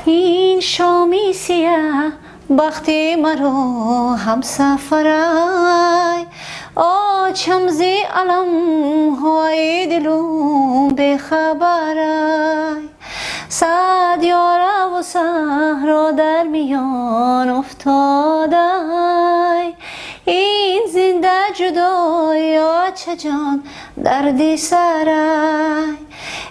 این شامی سیاه بختی مرو هم سفرای آچم زی علم های دلوم بخبرای سعد یارا و صحرا در میان افتادای این زنده جدای آچه جان دردی سرای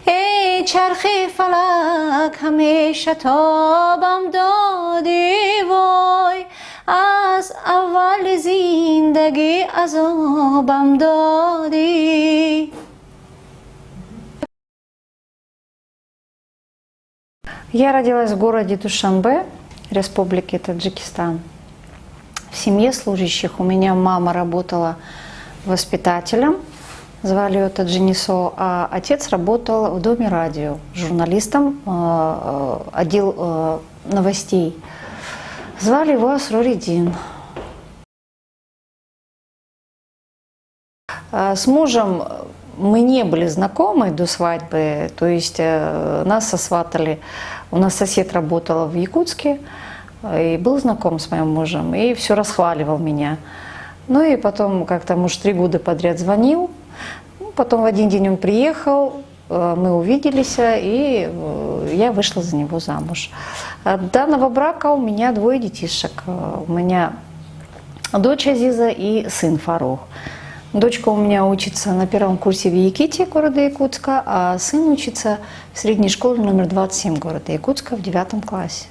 ای چرخی فلک همیشه تابم دادی وای از اول زندگی عذابم دادی. Я родилась в городе Душанбе, Республики Таджикистан. В семье служащих у меня мама работала воспитателем, звали ее Таджинисо, а отец работал в Доме радио, журналистом, отдел новостей. Звали его Асроридин. С мужем мы не были знакомы до свадьбы, то есть нас сосватали. У нас сосед работал в Якутске и был знаком с моим мужем, и все расхваливал меня. Ну и потом как-то муж 3 года подряд звонил, потом в один день он приехал, мы увиделись, и я вышла за него замуж. От данного брака у меня 2 детишек. У меня дочь Азиза и сын Фарух. Дочка у меня учится на 1-м курсе в Якитии, города Якутска, а сын учится в средней школе номер 27 города Якутска в 9 классе.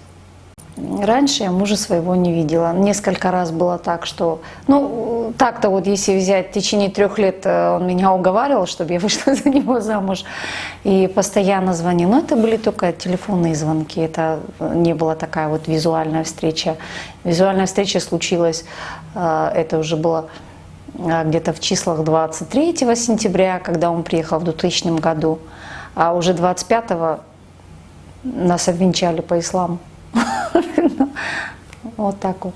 Раньше я мужа своего не видела. Несколько раз было так, что... Ну, так-то вот, если взять, в течение 3 лет он меня уговаривал, чтобы я вышла за него замуж. И постоянно звонил. Но это были только телефонные звонки. Это не была такая вот визуальная встреча. Визуальная встреча случилась, это уже было где-то в числах 23 сентября, когда он приехал в 2000 году. А уже 25-го нас обвенчали по исламу. Вот так вот.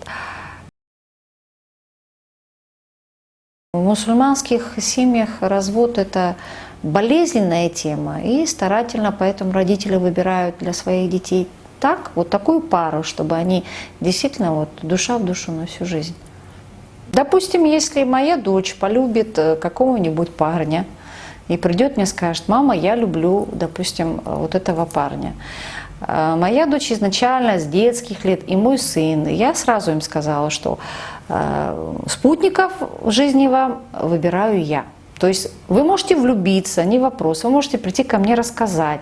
В мусульманских семьях развод – это болезненная тема, и старательно поэтому родители выбирают для своих детей вот такую пару, чтобы они действительно вот душа в душу на всю жизнь. Допустим, если моя дочь полюбит какого-нибудь парня и придет мне и скажет: мама, я люблю, допустим, вот этого парня. Моя дочь изначально с детских лет и мой сын, я сразу им сказала, что спутников в жизни вам выбираю я. То есть вы можете влюбиться, не вопрос, вы можете прийти ко мне рассказать,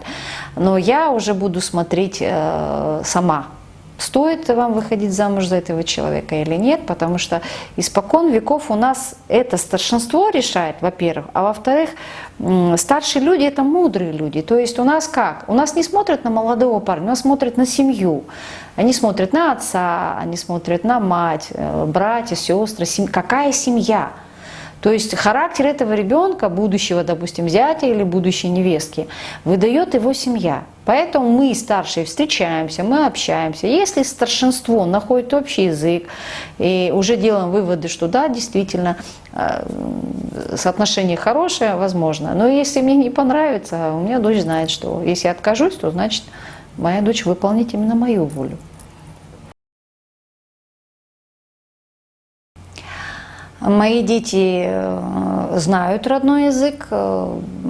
но я уже буду смотреть сама, стоит вам выходить замуж за этого человека или нет, потому что испокон веков у нас это старшинство решает, во-первых, а во-вторых, старшие люди – это мудрые люди. То есть у нас как? У нас не смотрят на молодого парня, у нас смотрят на семью. Они смотрят на отца, они смотрят на мать, братья, сестры, какая семья. То есть характер этого ребенка, будущего, допустим, зятя или будущей невестки, выдает его семья. Поэтому мы, старшие, встречаемся, мы общаемся. Если старшинство находит общий язык, и уже делаем выводы, что да, действительно, соотношение хорошее, возможно. Но если мне не понравится, у меня дочь знает, что если я откажусь, то значит моя дочь выполнит именно мою волю. Мои дети знают родной язык,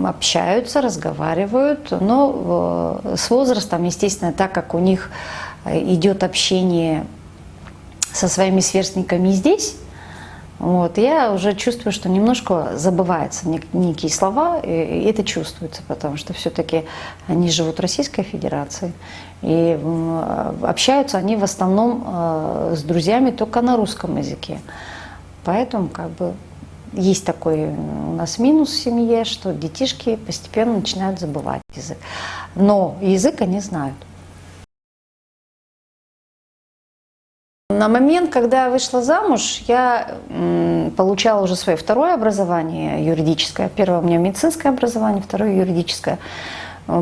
общаются, разговаривают, но с возрастом, естественно, так как у них идет общение со своими сверстниками здесь, вот, я уже чувствую, что немножко забываются некие слова, и это чувствуется, потому что все-таки они живут в Российской Федерации, и общаются они в основном с друзьями только на русском языке. Поэтому как бы есть такой у нас минус в семье, что детишки постепенно начинают забывать язык. Но язык они знают. На момент, когда я вышла замуж, я получала уже свое 2-е образование юридическое. Первое у меня медицинское образование, 2-е юридическое.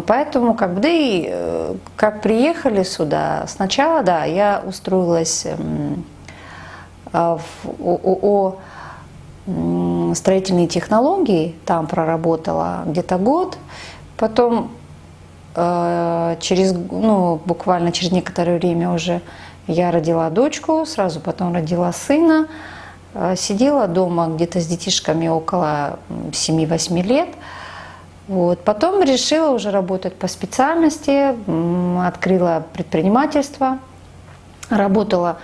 Поэтому как бы, да и как приехали сюда, сначала, да, я устроилась в ООО «Строительные технологии», там проработала где-то год, потом буквально через некоторое время уже я родила дочку, сразу потом родила сына. Сидела дома где-то с детишками около 7-8 лет. Вот. Потом решила уже работать по специальности, открыла предпринимательство, работала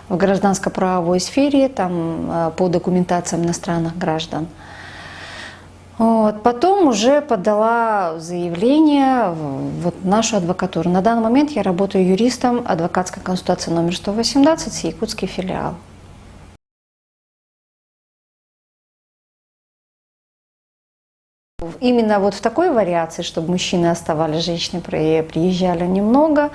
в гражданско-правовой сфере, там, по документациям иностранных граждан. Вот. Потом уже подала заявление в нашу адвокатуру. На данный момент я работаю юристом адвокатской консультации номер 118, якутский филиал. Именно вот в такой вариации, чтобы мужчины оставались, женщины приезжали немного,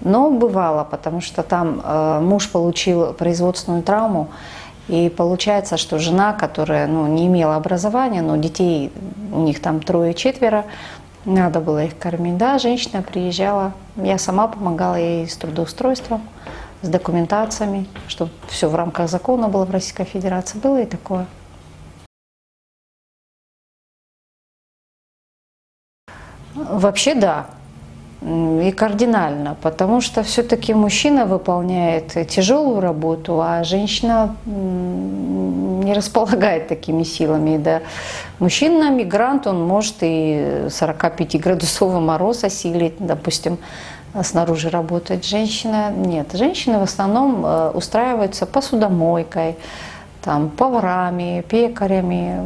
но бывало, потому что там муж получил производственную травму, и получается, что жена, которая не имела образования, но детей у них там 3-4, надо было их кормить, да, женщина приезжала, я сама помогала ей с трудоустройством, с документациями, чтобы все в рамках закона было в Российской Федерации, было и такое. Вообще да, и кардинально, потому что все-таки мужчина выполняет тяжелую работу, а женщина не располагает такими силами. Да. Мужчина-мигрант, он может и 45-градусовый мороз осилить, допустим, снаружи работает. Женщина нет. Женщины в основном устраиваются посудомойкой, там, поварами, пекарями.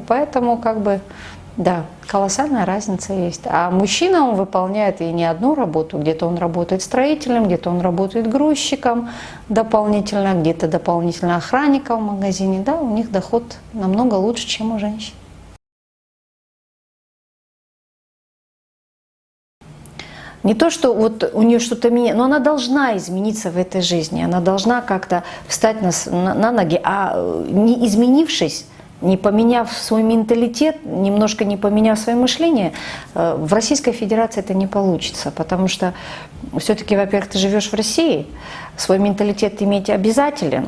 Поэтому да, колоссальная разница есть. А мужчина, он выполняет и не одну работу. Где-то он работает строителем, где-то он работает грузчиком дополнительно, где-то дополнительно охранником в магазине. Да, у них доход намного лучше, чем у женщин. Не то, что вот у нее что-то меняется, но она должна измениться в этой жизни. Она должна как-то встать на ноги, а не изменившись, не поменяв свой менталитет, немножко не поменяв свое мышление, в Российской Федерации это не получится. Потому что все-таки, во-первых, ты живешь в России, свой менталитет иметь обязателен,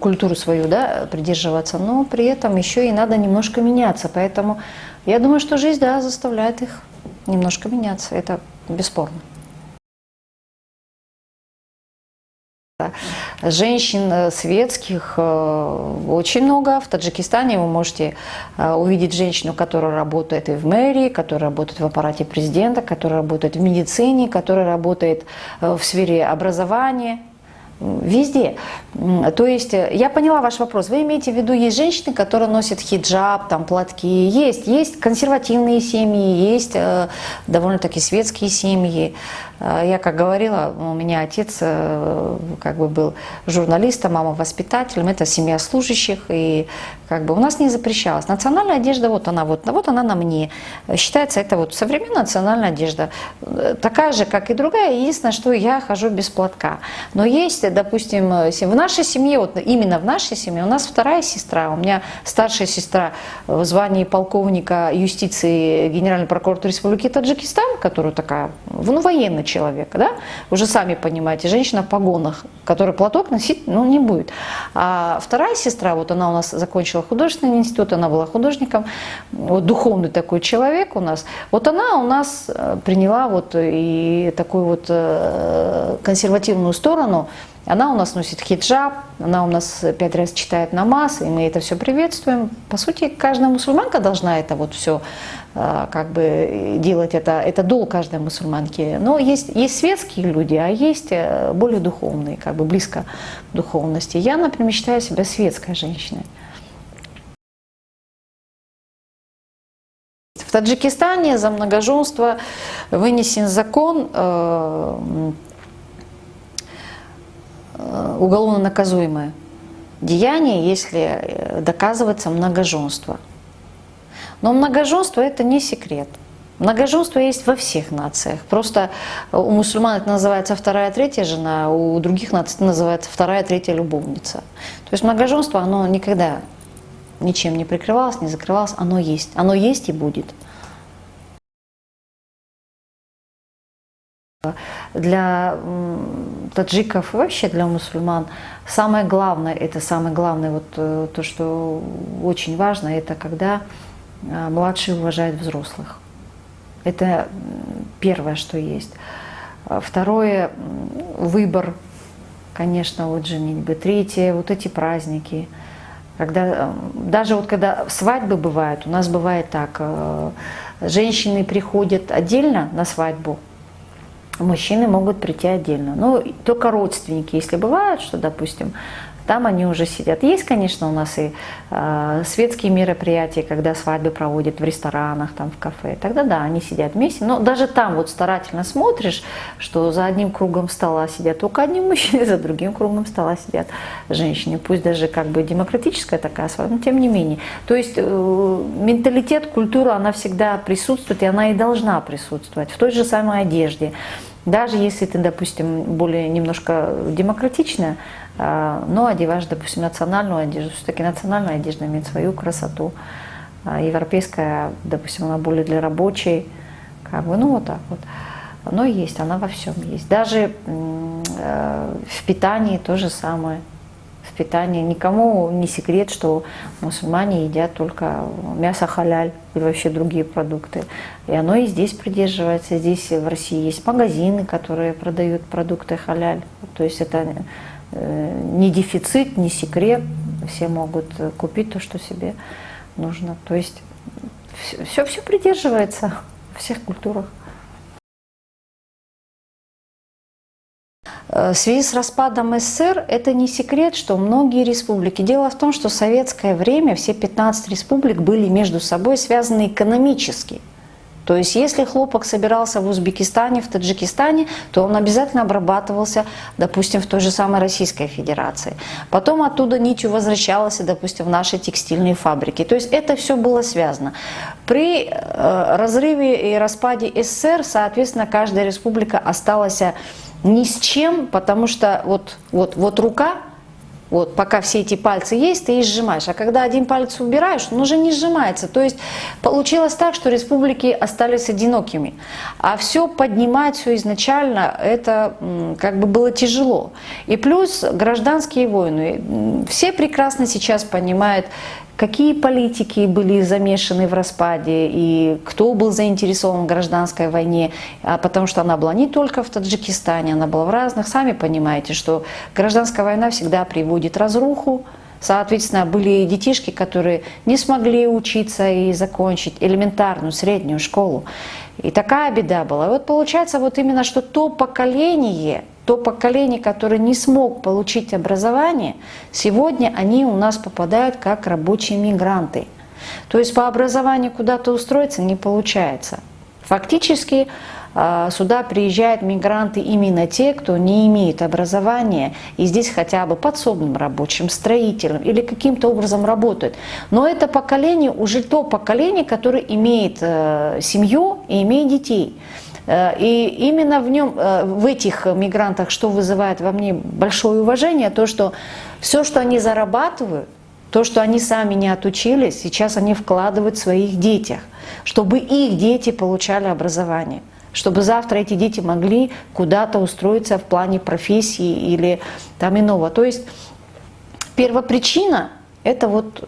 культуру свою, да, придерживаться, но при этом еще и надо немножко меняться. Поэтому я думаю, что жизнь, да, заставляет их немножко меняться. Это бесспорно. Женщин светских очень много. В Таджикистане вы можете увидеть женщину, которая работает и в мэрии, которая работает в аппарате президента, которая работает в медицине, которая работает в сфере образования. Везде. То есть, я поняла ваш вопрос. Вы имеете в виду, есть женщины, которые носят хиджаб, там, платки. Есть консервативные семьи, есть довольно-таки светские семьи. Я, как говорила, у меня отец был журналистом, мама воспитателем, это семья служащих, и у нас не запрещалось. Национальная одежда, вот она на мне. Считается, это современная национальная одежда, такая же, как и другая, единственное, что я хожу без платка. Но есть, допустим, в нашей семье, именно в нашей семье, у нас вторая сестра, у меня старшая сестра в звании полковника юстиции Генеральной прокуратуры Республики Таджикистан, которая такая, военный человек, да? Уже сами понимаете, женщина в погонах, которая платок носить не будет. А вторая сестра, она у нас закончила художественный институт, она была художником, духовный такой человек у нас. Она у нас приняла и такую консервативную сторону. Она у нас носит хиджаб, она у нас 5 раз читает намаз, и мы это все приветствуем. По сути, каждая мусульманка должна это все делать, это долг каждой мусульманки. Но есть светские люди, а есть более духовные, близко к духовности. Я, например, считаю себя светской женщиной. В Таджикистане за многоженство вынесен закон, уголовно наказуемое деяние, если доказывается многоженство. Но многоженство – это не секрет. Многоженство есть во всех нациях. Просто у мусульман это называется вторая, третья жена, а у других наций это называется вторая, третья любовница. То есть многоженство, оно никогда ничем не прикрывалось, не закрывалось, оно есть. Оно есть и будет. Для таджиков и вообще для мусульман самое главное, то, что очень важно, это когда младшие уважают взрослых. Это первое, что есть. Второе, выбор, конечно, вот женитьбы. Третье, вот эти праздники. Когда, даже вот когда свадьбы бывают, у нас бывает так, женщины приходят отдельно на свадьбу, мужчины могут прийти отдельно. Но только родственники, если бывает, что, допустим, там они уже сидят. Есть, конечно, у нас и светские мероприятия, когда свадьбы проводят в ресторанах, там, в кафе. Тогда да, они сидят вместе. Но даже там вот старательно смотришь, что за одним кругом стола сидят только одни мужчины, за другим кругом стола сидят женщины. Пусть даже как бы демократическая такая свадьба, но тем не менее. То есть менталитет, культура, она всегда присутствует, и она и должна присутствовать в той же самой одежде. Даже если ты, допустим, более немножко демократичная, но одеваешь, допустим, национальную одежду, все-таки национальная одежда имеет свою красоту. Европейская, допустим, она более для рабочей, как бы, ну вот так вот. Но есть, она во всем есть. Даже в питании то же самое. В питании никому не секрет, что мусульмане едят только мясо халяль и вообще другие продукты. И оно и здесь придерживается. Здесь в России есть магазины, которые продают продукты халяль. То есть это не дефицит, не секрет. Все могут купить то, что себе нужно. То есть все придерживается во всех культурах. В связи с распадом СССР это не секрет, что многие республики. Дело в том, что в советское время все 15 республик были между собой связаны экономически. То есть если хлопок собирался в Узбекистане, в Таджикистане, то он обязательно обрабатывался, допустим, в той же самой Российской Федерации. Потом оттуда нитью возвращалась, допустим, в наши текстильные фабрики. То есть это все было связано. При разрыве и распаде СССР, соответственно, каждая республика осталась ни с чем, потому что вот рука, вот пока все эти пальцы есть, ты и сжимаешь. А когда один палец убираешь, он уже не сжимается. То есть получилось так, что республики остались одинокими. А все поднимать, все изначально, это как бы было тяжело. И плюс гражданские войны. Все прекрасно сейчас понимают, какие политики были замешаны в распаде и кто был заинтересован в гражданской войне, потому что она была не только в Таджикистане, она была в разных. Сами понимаете, что гражданская война всегда приводит разруху. Соответственно, были детишки, которые не смогли учиться и закончить элементарную среднюю школу. И такая беда была. И вот получается вот именно, что то поколение, которое не смог получить образование, сегодня они у нас попадают как рабочие мигранты. То есть по образованию куда-то устроиться не получается. Фактически сюда приезжают мигранты именно те, кто не имеет образования и здесь хотя бы подсобным рабочим, строителем или каким-то образом работают. Но это поколение уже то поколение, которое имеет семью и имеет детей. И именно в нем, в этих мигрантах, что вызывает во мне большое уважение, то, что все, что они зарабатывают, то, что они сами не отучились, сейчас они вкладывают в своих детях, чтобы их дети получали образование, чтобы завтра эти дети могли куда-то устроиться в плане профессии или там иного. То есть первопричина – это вот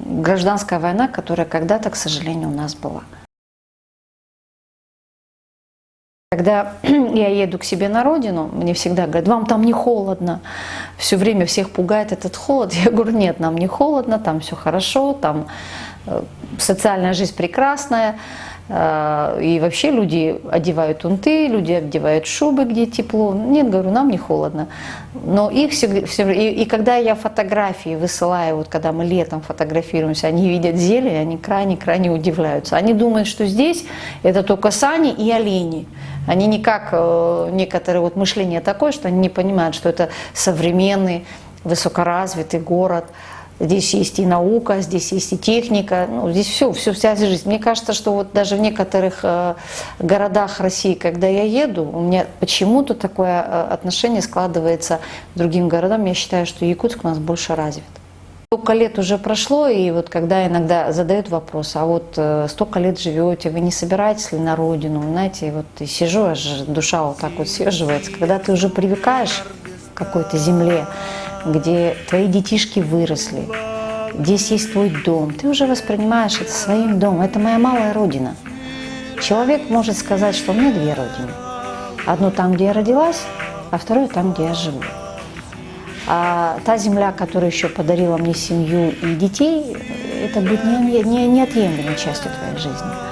гражданская война, которая когда-то, к сожалению, у нас была. Когда я еду к себе на родину, мне всегда говорят: вам там не холодно. Все время всех пугает этот холод. Я говорю: нет, нам не холодно, там все хорошо, там социальная жизнь прекрасная. И вообще люди одевают унты, люди одевают шубы, где тепло. Нет, говорю, нам не холодно. Но их и когда я фотографии высылаю, вот когда мы летом фотографируемся, они видят зелень, они крайне удивляются. Они думают, что здесь это только сани и олени. Они не как некоторые, вот мышление такое, что они не понимают, что это современный, высокоразвитый город. Здесь есть и наука, здесь есть и техника, ну, здесь вся жизнь. Мне кажется, что вот даже в некоторых городах России, когда я еду, у меня почему-то такое отношение складывается к другим городам. Я считаю, что Якутск у нас больше развит. Столько лет уже прошло, и вот когда иногда задают вопрос: а вот столько лет живете, вы не собираетесь ли на родину? Знаете, вот и сижу, аж душа вот так вот съеживается, когда ты уже привыкаешь к какой-то земле, где твои детишки выросли, здесь есть твой дом, ты уже воспринимаешь это своим домом. Это моя малая родина. Человек может сказать, что у меня две родины. Одну там, где я родилась, а вторую там, где я живу. А та земля, которая еще подарила мне семью и детей, это будет неотъемлемой частью твоей жизни.